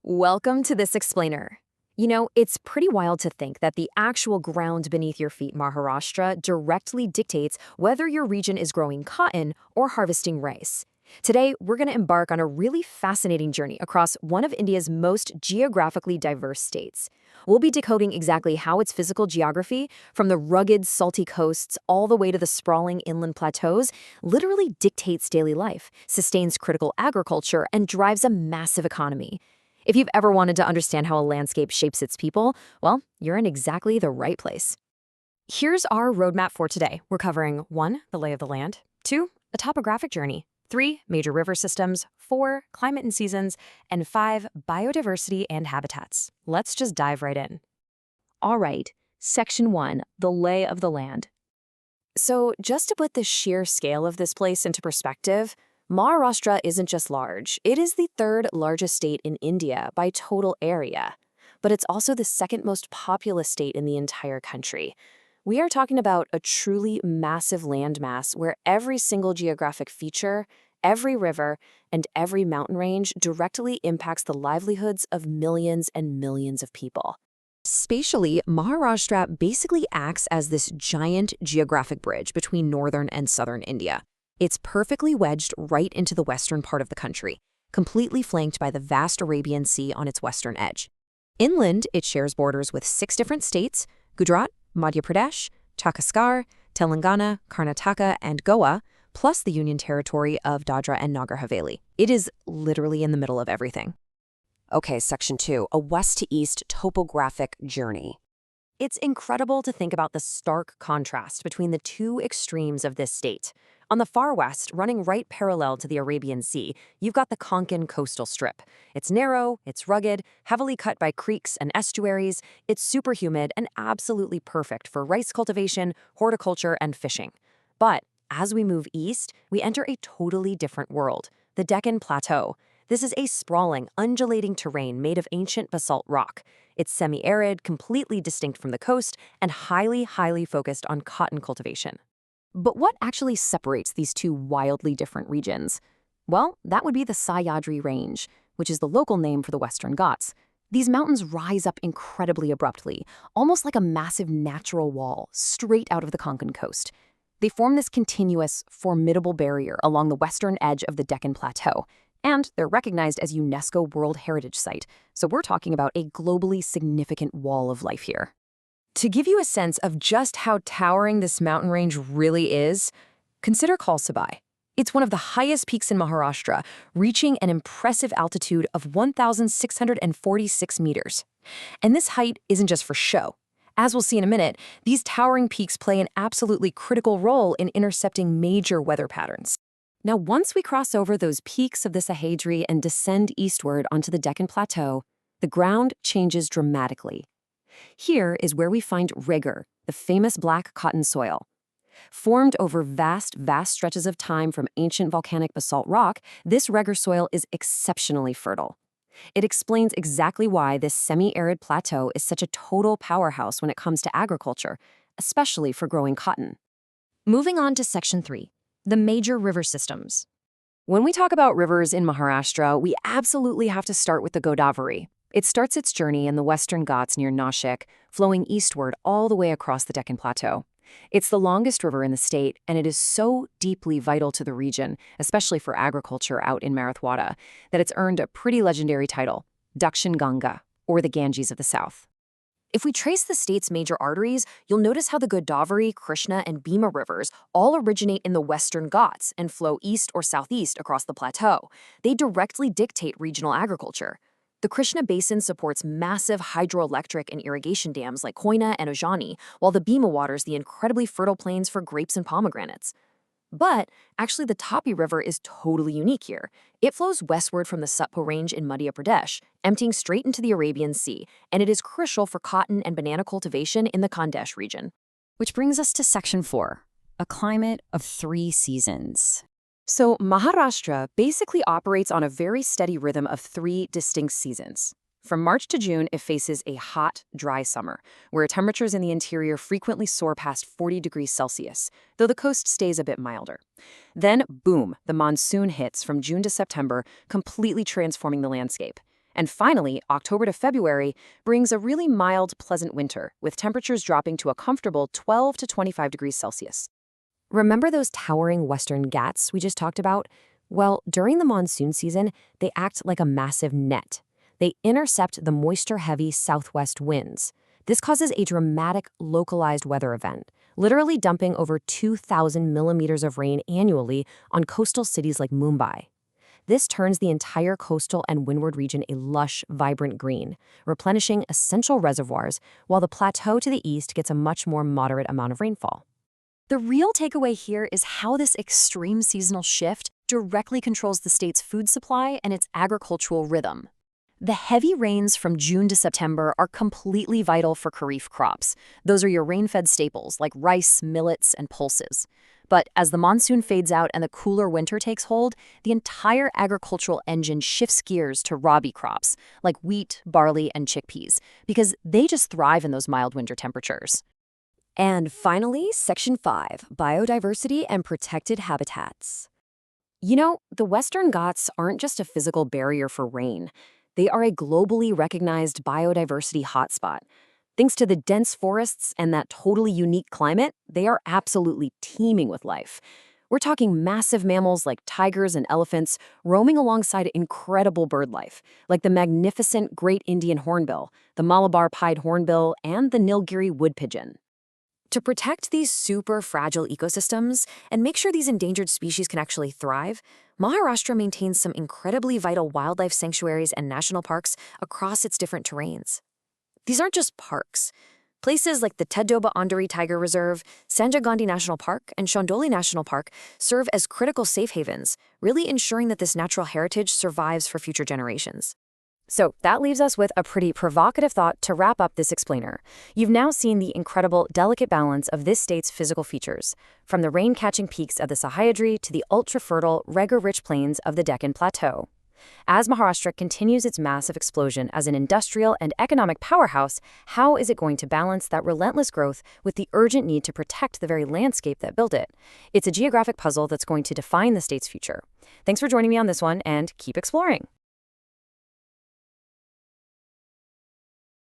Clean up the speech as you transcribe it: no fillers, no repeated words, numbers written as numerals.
Welcome to this explainer. It's pretty wild to think that the actual ground beneath your feet, Maharashtra, directly dictates whether your region is growing cotton or harvesting rice. Today, we're going to embark on a really fascinating journey across one of India's most geographically diverse states. We'll be decoding exactly how its physical geography, from the rugged, salty coasts all the way to the sprawling inland plateaus, literally dictates daily life, sustains critical agriculture, and drives a massive economy. If you've ever wanted to understand how a landscape shapes its people, well, you're in exactly the right place. Here's our roadmap for today. We're covering 1. The lay of the land, 2. A topographic journey, 3. Major river systems, 4. Climate and seasons, and 5. Biodiversity and habitats. Let's just dive right in. All right, Section 1, the lay of the land. So just to put the sheer scale of this place into perspective, Maharashtra isn't just large, it is the third largest state in India by total area. But it's also the second most populous state in the entire country. We are talking about a truly massive landmass where every single geographic feature, every river, and every mountain range directly impacts the livelihoods of millions and millions of people. Spatially, Maharashtra basically acts as this giant geographic bridge between northern and southern India. It's perfectly wedged right into the western part of the country, completely flanked by the vast Arabian Sea on its western edge. Inland, it shares borders with 6 different states: Gujarat, Madhya Pradesh, Chhattisgarh, Telangana, Karnataka, and Goa, plus the Union Territory of Dadra and Nagar Haveli. It is literally in the middle of everything. Okay, Section 2, a west-to-east topographic journey. It's incredible to think about the stark contrast between the two extremes of this state. On the far west, running right parallel to the Arabian Sea, you've got the Konkan coastal strip. It's narrow, it's rugged, heavily cut by creeks and estuaries, it's super humid and absolutely perfect for rice cultivation, horticulture, and fishing. But as we move east, we enter a totally different world, the Deccan Plateau. This is a sprawling, undulating terrain made of ancient basalt rock. It's semi-arid, completely distinct from the coast, and highly focused on cotton cultivation. But what actually separates these two wildly different regions? Well, that would be the Sahyadri Range, which is the local name for the Western Ghats. These mountains rise up incredibly abruptly, almost like a massive natural wall, straight out of the Konkan coast. They form this continuous, formidable barrier along the western edge of the Deccan Plateau, and they're recognized as UNESCO World Heritage Site, so we're talking about a globally significant wall of life here. To give you a sense of just how towering this mountain range really is, consider Kalsabai. It's one of the highest peaks in Maharashtra, reaching an impressive altitude of 1,646 meters. And this height isn't just for show. As we'll see in a minute, these towering peaks play an absolutely critical role in intercepting major weather patterns. Now, once we cross over those peaks of the Sahyadri and descend eastward onto the Deccan Plateau, the ground changes dramatically. Here is where we find Regur, the famous black cotton soil. Formed over vast stretches of time from ancient volcanic basalt rock, this Regur soil is exceptionally fertile. It explains exactly why this semi-arid plateau is such a total powerhouse when it comes to agriculture, especially for growing cotton. Moving on to Section 3, the major river systems. When we talk about rivers in Maharashtra, we absolutely have to start with the Godavari. It starts its journey in the Western Ghats near Nashik, flowing eastward all the way across the Deccan Plateau. It's the longest river in the state, and it is so deeply vital to the region, especially for agriculture out in Marathwada, that it's earned a pretty legendary title, Dakshin Ganga, or the Ganges of the South. If we trace the state's major arteries, you'll notice how the Godavari, Krishna, and Bhima rivers all originate in the Western Ghats and flow east or southeast across the plateau. They directly dictate regional agriculture. The Krishna Basin supports massive hydroelectric and irrigation dams like Koyna and Ujjani, while the Bhima waters the incredibly fertile plains for grapes and pomegranates. But actually, the Tapi River is totally unique here. It flows westward from the Satpur Range in Madhya Pradesh, emptying straight into the Arabian Sea, and it is crucial for cotton and banana cultivation in the Khandesh region. Which brings us to Section 4, a climate of 3 seasons. So Maharashtra basically operates on a very steady rhythm of 3 distinct seasons. From March to June, it faces a hot, dry summer, where temperatures in the interior frequently soar past 40 degrees Celsius, though the coast stays a bit milder. Then, boom, the monsoon hits from June to September, completely transforming the landscape. And finally, October to February brings a really mild, pleasant winter, with temperatures dropping to a comfortable 12 to 25 degrees Celsius. Remember those towering Western Ghats we just talked about? Well, during the monsoon season, they act like a massive net. They intercept the moisture-heavy southwest winds. This causes a dramatic, localized weather event, literally dumping over 2,000 millimeters of rain annually on coastal cities like Mumbai. This turns the entire coastal and windward region a lush, vibrant green, replenishing essential reservoirs, while the plateau to the east gets a much more moderate amount of rainfall. The real takeaway here is how this extreme seasonal shift directly controls the state's food supply and its agricultural rhythm. The heavy rains from June to September are completely vital for kharif crops. Those are your rain-fed staples like rice, millets, and pulses. But as the monsoon fades out and the cooler winter takes hold, the entire agricultural engine shifts gears to rabi crops like wheat, barley, and chickpeas, because they just thrive in those mild winter temperatures. And finally, Section 5, Biodiversity and Protected Habitats. You know, the Western Ghats aren't just a physical barrier for rain. They are a globally recognized biodiversity hotspot. Thanks to the dense forests and that totally unique climate, they are absolutely teeming with life. We're talking massive mammals like tigers and elephants roaming alongside incredible bird life, like the magnificent great Indian hornbill, the Malabar pied hornbill, and the Nilgiri wood pigeon. To protect these super fragile ecosystems and make sure these endangered species can actually thrive, Maharashtra maintains some incredibly vital wildlife sanctuaries and national parks across its different terrains. These aren't just parks. Places like the Tedoba Andheri Tiger Reserve, Sanjay Gandhi National Park, and Chandoli National Park serve as critical safe havens, really ensuring that this natural heritage survives for future generations. So that leaves us with a pretty provocative thought to wrap up this explainer. You've now seen the incredible, delicate balance of this state's physical features, from the rain-catching peaks of the Sahyadri to the ultra-fertile, regor-rich plains of the Deccan Plateau. As Maharashtra continues its massive explosion as an industrial and economic powerhouse, how is it going to balance that relentless growth with the urgent need to protect the very landscape that built it? It's a geographic puzzle that's going to define the state's future. Thanks for joining me on this one, and keep exploring.